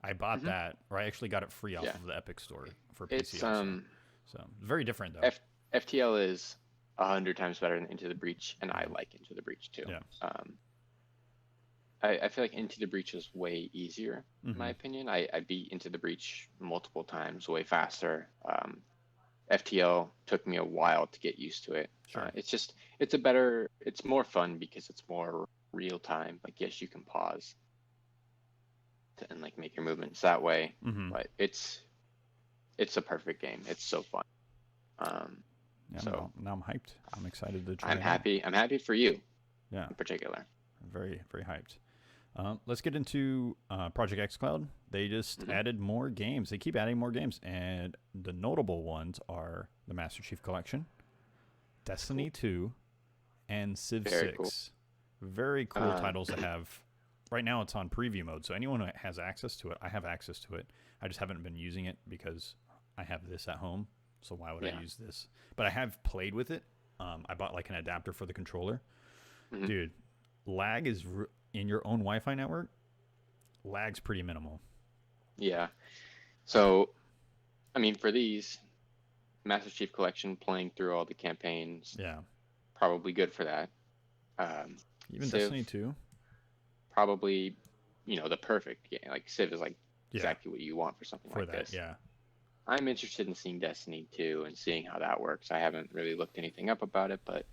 I bought Mhm. that, or I actually got it free off Yeah. of the Epic Store for PC. It's also. So very different though. FTL is 100 times better than Into the Breach, and I like Into the Breach too. Yeah. I feel like Into the Breach is way easier, in my Mhm. opinion. I beat Into the Breach multiple times, way faster. FTL took me a while to get used to it. Sure. It's more fun because it's more real time. Like, yes, you can pause and like make your movements that way, Mhm. but it's it's a perfect game. It's so fun. Yeah, So now I'm hyped. I'm excited to try I'm it out. happy. I'm happy for you Yeah, in particular. very, very hyped. Let's get into Project Xcloud. They just Hmm. added more games. They keep adding more games, and the notable ones are the Master Chief Collection, Cool. Destiny 2, and Civ Very cool. 6. Very cool Um, titles to have. Right now, it's on preview mode, so anyone who has access to it, I have access to it. I just haven't been using it because I have this at home. So why would I yeah. use this? But I have played with it. I bought like an adapter for the controller. Hmm. Dude, lag is in your own Wi-Fi network. Lag's pretty minimal. Yeah. So, I mean, for these Master Chief Collection, playing through all the campaigns, Yeah, probably good for that. Um, even Civ, Destiny 2. probably, the perfect game. Like Civ is like Yeah, exactly what you want for something for like that. this. Yeah, I'm interested in seeing Destiny 2 and seeing how that works. I haven't really looked anything up about it, but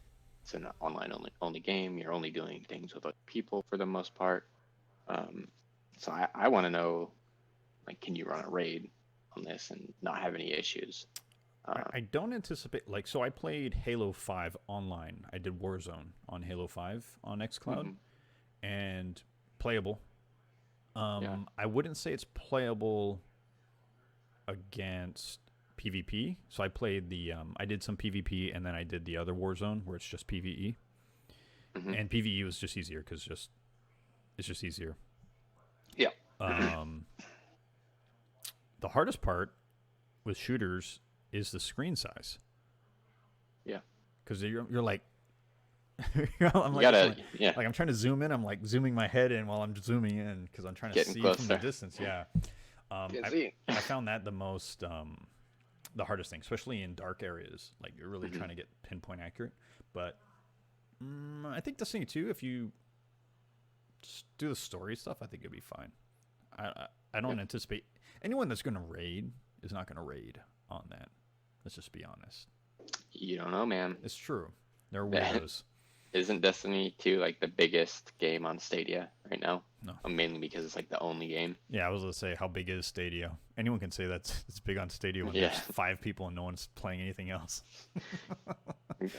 it's an online only game. You're only doing things with other people for the most part. Um, so I want to know, like, can you run a raid on this and not have any issues? I don't anticipate like so. I played Halo 5 online. I did Warzone on Halo 5 on XCloud Mhm. and playable. Yeah. I wouldn't say it's playable against PvP. So I played I did some PvP and then I did the other Warzone where it's just PvE. Hmm. And PvE was just easier because it's just easier. Yeah. Um, the hardest part with shooters is the screen size Yeah. because you're like I'm You like, gotta, yeah, I'm trying to zoom in. I'm like zooming my head in while I'm zooming in because I'm trying to getting see from the closer. distance. Yeah, Can I see. I found that the most the hardest thing, especially in dark areas. Like you're really Hmm. trying to get pinpoint accurate. But I think Destiny 2, if you just do the story stuff, I think it'd be fine. I Yeah. don't anticipate anyone that's going to raid is not going to raid on that. Let's just be honest. You don't know, man. It's true. They're That weirdos. isn't Destiny 2 like the biggest game on Stadia right now? No. Mainly because it's like the only game. Yeah, I was going to say, how big is Stadia? Anyone can say that's it's big on Stadia when Yeah. there's 5 people and no one's playing anything else.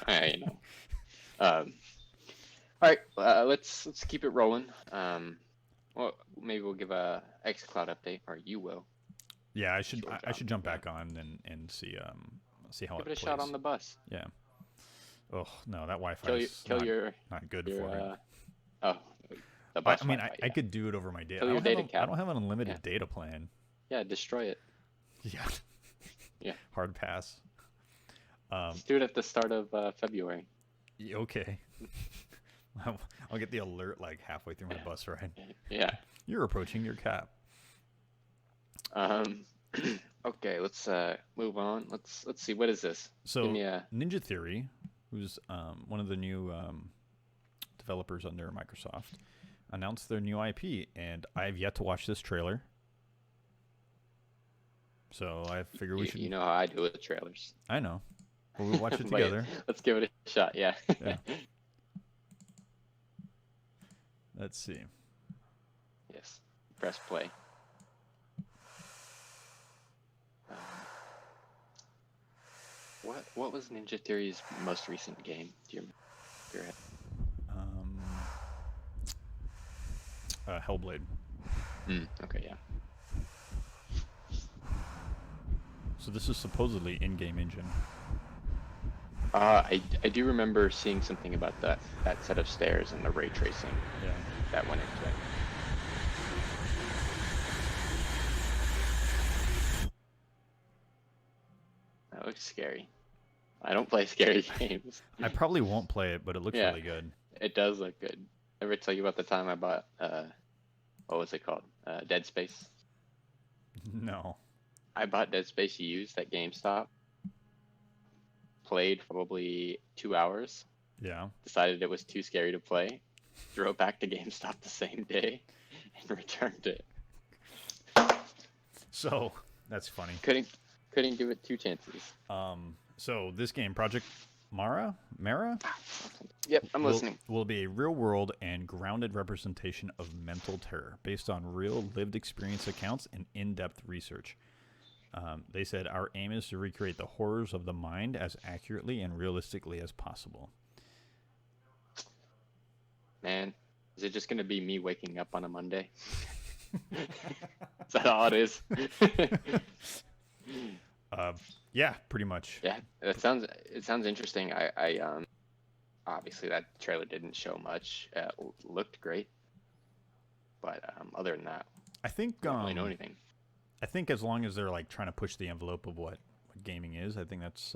I know. Um, all right, let's keep it rolling. Well, maybe we'll give a XCloud update, or you will. Yeah, It's your I job. should jump Yeah. back on and see how Give it it a shot on plays. the bus. Yeah. Oh no, that Wi-Fi Kill your is kill your not good your for it. oh the I, bus I mean, Wi-Fi. I Yeah. could do it over my data. Kill your data I cap. don't have an Yeah. unlimited data plan. Yeah. Destroy it. Yeah. Yeah. Hard pass. Let's do it at the start of February. Okay. I'll get the alert like halfway through my bus ride. Yeah. You're approaching your cap. Um. Okay. Let's move on. Let's see. What is this? Give So me a. Ninja Theory, who's one of the new developers under Microsoft, announced their new IP, and I've yet to watch this trailer. So I figure we should. You know how I do with trailers. I know. Well, we'll watch it But together. let's give it a shot. Yeah. Yeah. Let's see. Yes. Press play. Um, what was Ninja Theory's most recent game? Do you remember? Um, Hellblade. Okay, yeah. So this is supposedly in-game engine. I do remember seeing something about that set of stairs and the ray tracing Yeah. that went into it. That looks scary. I don't play scary games. I probably won't play it, but it looks Yeah. really good. It does look good. Ever tell you about the time I bought what was it called? Dead Space. No. I bought Dead Space used at GameStop. Played probably 2 hours. Yeah. Decided it was too scary to play. Drove back to GameStop the same day and returned it. So that's funny. Couldn't give it two chances. So this game, Project Mara, Yep, I'm will, listening. will be a real-world and grounded representation of mental terror based on real lived experience accounts and in-depth research. They said our aim is to recreate the horrors of the mind as accurately and realistically as possible. Man, is it just gonna be me waking up on a Monday? Is that all it is? Yeah, pretty much. Yeah, it sounds interesting. I obviously that trailer didn't show much. Looked great, but other than that, I think I don't really know anything. I think as long as they're like trying to push the envelope of what gaming is, I think that's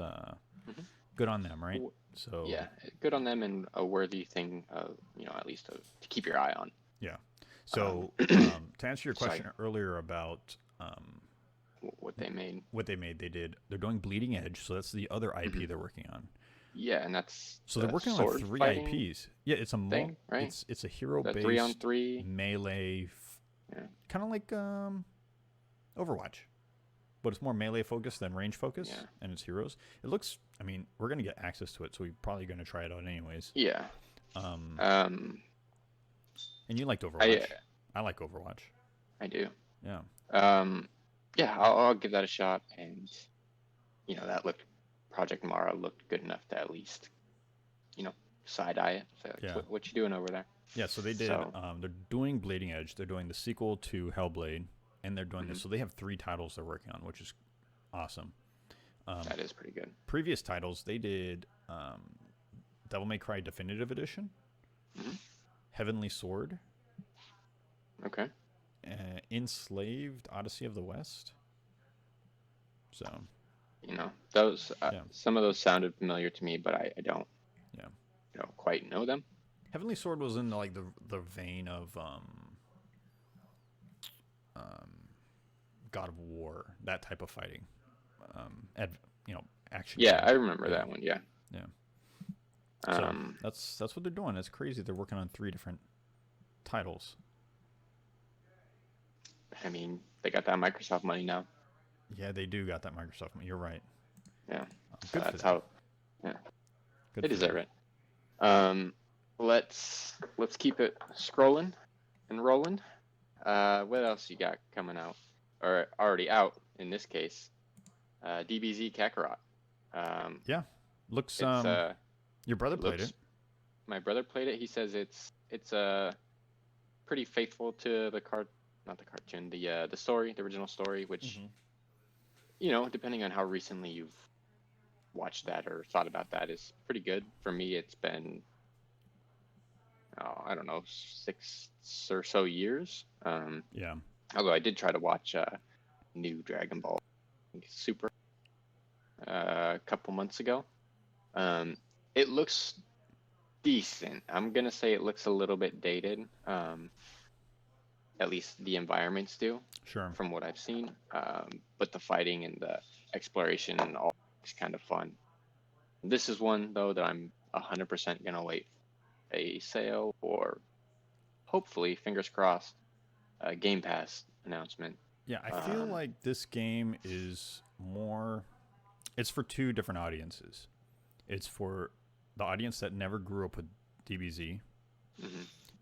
good on them, right? So yeah, good on them and a worthy thing, at least to keep your eye on. Yeah. So to answer your question earlier about what they made, they're doing Bleeding Edge, so that's the other IP they're working on. Yeah, and that's so they're working on 3 IPs. Yeah, it's a thing, right? It's a hero-based 3-on-3 melee, kind of like Overwatch, but it's more melee focused than range focused, and it's heroes. It looks. I mean, we're gonna get access to it, so we're probably gonna try it out anyways. Yeah. And you liked Overwatch. I like Overwatch. I do. Yeah. Yeah, I'll give that a shot, and that Project Mara looked good enough to at least, side eye it. So what you doing over there? Yeah, so they did. They're doing Bleeding Edge. They're doing the sequel to Hellblade, and they're doing this. So they have 3 titles they're working on, which is awesome. That is pretty good. Previous titles, they did Devil May Cry Definitive Edition, Heavenly Sword, okay, Enslaved Odyssey of the West. So, those some of those sounded familiar to me, but I don't, quite know them. Heavenly Sword was in like the vein of God of War, that type of fighting, action. Yeah, I remember that one. Yeah. Yeah. So that's what they're doing. It's crazy. They're working on 3 different titles. I mean, they got that Microsoft money now. Yeah, they do got that Microsoft money. You're right. Yeah. So that's how. Yeah. It is that right. Let's keep it scrolling and rolling. What else you got coming out, or already out in this case? DBZ Kakarot. Yeah, looks. Your brother played it. My brother played it. He says it's pretty faithful to the not the cartoon, the story, the original story, which depending on how recently you've watched that or thought about that, is pretty good. For me, it's been I don't know, 6 or so years. Yeah. Although I did try to watch new Dragon Ball Super a couple months ago. It looks decent. I'm gonna say it looks a little bit dated. At least the environments do. Sure. From what I've seen. But the fighting and the exploration and all is kind of fun. This is one though that I'm 100% gonna wait a sale or hopefully, fingers crossed, a GamePass announcement. Yeah, I feel like this game is more. It's for 2 different audiences. It's for the audience that never grew up with DBZ,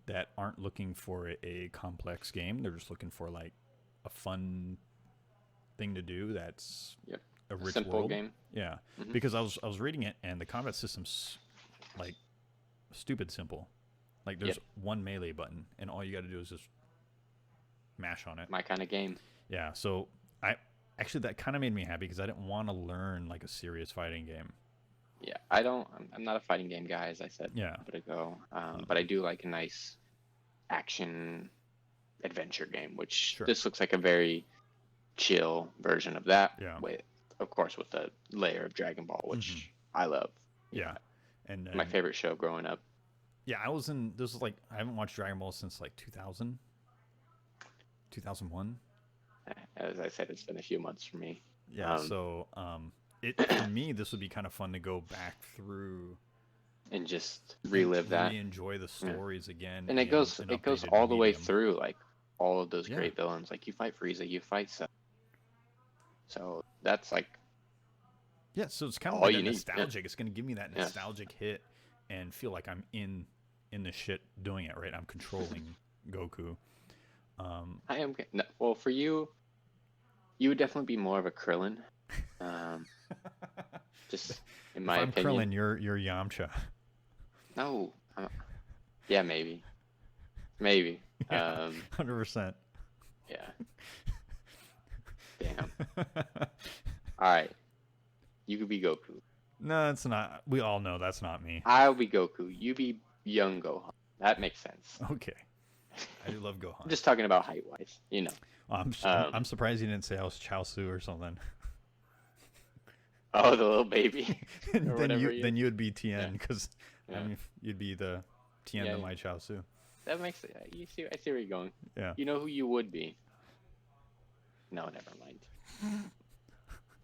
that aren't looking for a complex game. They're just looking for like a fun thing to do. That's a rich simple world. Game. Yeah, because I was reading it, and the combat system's like stupid simple. Like there's one melee button, and all you got to do is just mash on it. My kind of game. Yeah, so that kind of made me happy because I didn't want to learn like a serious fighting game. Yeah, I'm not a fighting game guy, as I said a bit ago. But I do like a nice action adventure game, which this looks like a very chill version of that. Yeah. With the layer of Dragon Ball, which I love. Yeah. And my favorite show growing up. Yeah, I haven't watched Dragon Ball since like 2000, 2001. As I said, it's been a few months for me. Yeah, so for me, this would be kind of fun to go back through and just relive that, enjoy the stories again. And it goes all the way through, like all of those great villains. Like you fight Frieza, you fight Cell. So that's like, so it's kind of like nostalgic. Yeah. It's going to give me that nostalgic hit and feel like I'm in the shit doing it, right? I'm controlling Goku. I am. Well, for you, You would definitely be more of a Krillin. Um, just in If my I'm opinion. Krillin, you're Yamcha. No. Yeah, maybe. Yeah, Um, 100%. yeah. Damn. All right. You could be Goku. No, it's not. We all know that's not me. I'll be Goku. You be young Gohan. That makes sense. Okay, I do love I'm Gohan. just talking about height wise, you know. I'm surprised you didn't say I was Chaozu or something. Oh, the little baby or then whatever you he then is. you would be Tien Yeah, because I yeah, mean you'd be the Tien yeah, to yeah. my Chaozu. That makes it. You see, I see where you're going. Yeah. You know who you would be? No, never mind.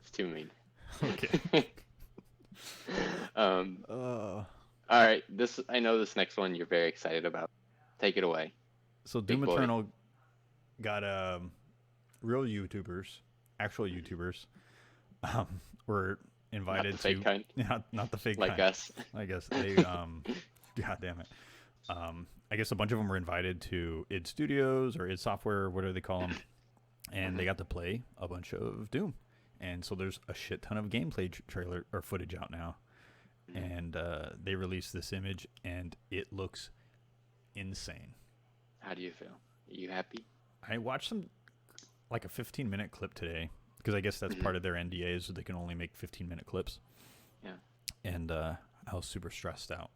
It's too mean. Okay. um. Uh, All right. I know this next one you're very excited about. Take it away, so big Doom boy. Eternal got real YouTubers, actual YouTubers, were Not invited the fake to kind, not the fake like kind. us. I guess they God damn it. I guess a bunch of them were invited to id Studios or id Software, whatever they call them, and they got to play a bunch of Doom. And so there's a shit ton of gameplay trailer or footage out now, and they released this image, and it looks insane. How do you feel? Are you happy? I watched some like a 15-minute clip today because I guess that's part of their NDAs, so they can only make 15-minute clips. Yeah. And I was super stressed out,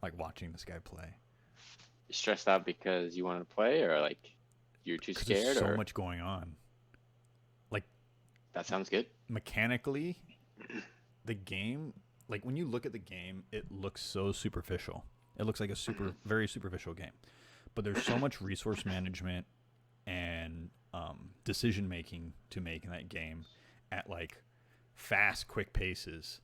like watching this guy play. You stressed out because you want to play, or like you're too Because scared, there's so or much going on. Like that sounds good. mechanically, the game, like when you look at the game, it looks so superficial. It looks like a very superficial game. But there's so much resource management and decision making to make in that game at like fast, quick paces.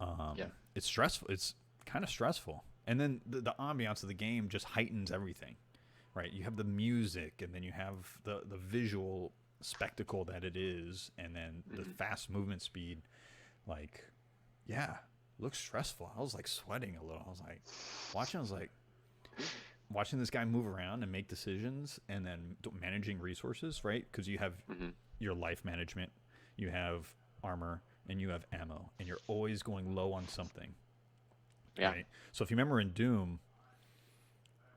Yeah. It's stressful. It's kind of stressful. And then the ambiance of the game just heightens everything, right? You have the music, and then you have the visual spectacle that it is, and then the fast movement speed. Like, yeah, looks stressful. I was like sweating a little. I was like watching this guy move around and make decisions, and then managing resources, right? Because you have your life management, you have armor, and you have ammo, and you're always going low on something. Yeah. Right? So if you remember in Doom,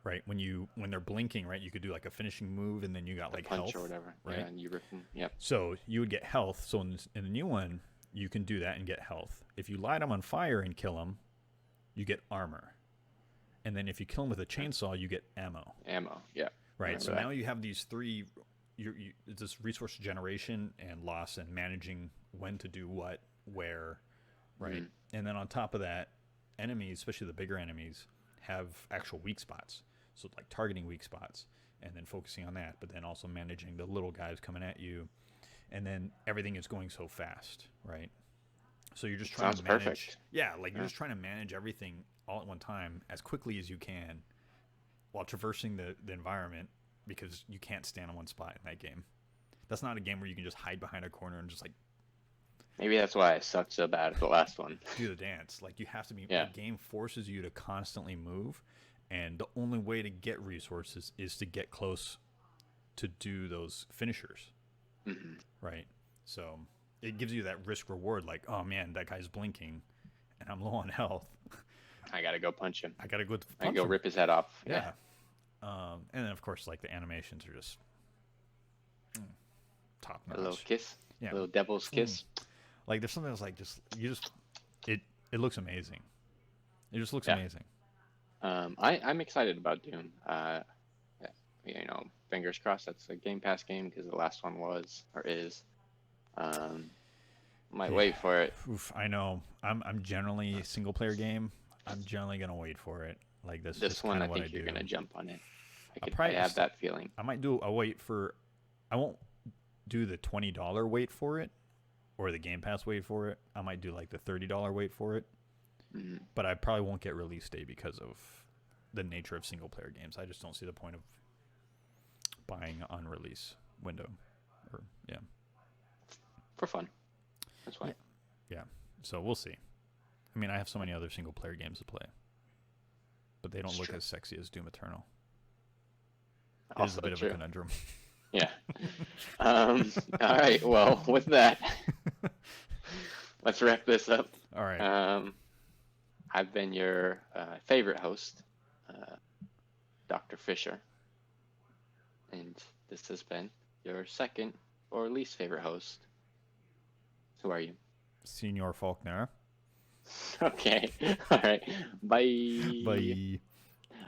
right, when they're blinking, right, you could do like a finishing move, and then you got like punch health or whatever. right? Yeah, and you rip them. Yep. So you would get health. So in the new one, you can do that and get health. If you light them on fire and kill them, you get armor. And then if you kill them with a chainsaw, you get ammo. Ammo. Yeah. Right. So that. now you have these three. It's this resource generation and loss and managing when to do what, where, right? And then on top of that, enemies, especially the bigger enemies, have actual weak spots. So like targeting weak spots and then focusing on that, but then also managing the little guys coming at you, and then everything is going so fast, right? So you're just trying to manage. Perfect. Yeah, like you're just trying to manage everything all at one time as quickly as you can, while traversing the environment, because you can't stand in one spot in that game. That's not a game where you can just hide behind a corner and just like Maybe that's why I sucked so bad at the last one. do the dance. Like you have to be. Yeah. The game forces you to constantly move, and the only way to get resources is to get close to do those finishers, right? So it gives you that risk reward. Like, oh man, that guy's blinking, and I'm low on health. I gotta go punch him. I gotta go. I go rip his head off. Yeah. And then of course, like the animations are just top notch. A little kiss. Yeah. A little devil's kiss. Like there's something that's like it looks amazing. It just looks amazing. I'm excited about Doom. Fingers crossed that's a Game Pass game, because the last one was or is. Might wait for it. Oof, I know. I'm generally a single player game. I'm generally gonna wait for it. Like this one, I what think you're gonna jump on it. I I have that feeling. I might do a wait for. I won't do the $20 wait for it, or the Game Pass wait for it. I might do like the $30 wait for it. But I probably won't get release day because of the nature of single player games. I just don't see the point of buying on release window. For fun. That's why. Yeah. So we'll see. I mean, I have so many other single player games to play, but they don't look as sexy as Doom Eternal. It is a bit of a conundrum. Yeah. All right. Well, with that, let's wrap this up. All right. I've been your favorite host, Dr. Fisher, and this has been your second or least favorite host. Who are you? Senior Faulkner. Okay. All right. Bye. Bye.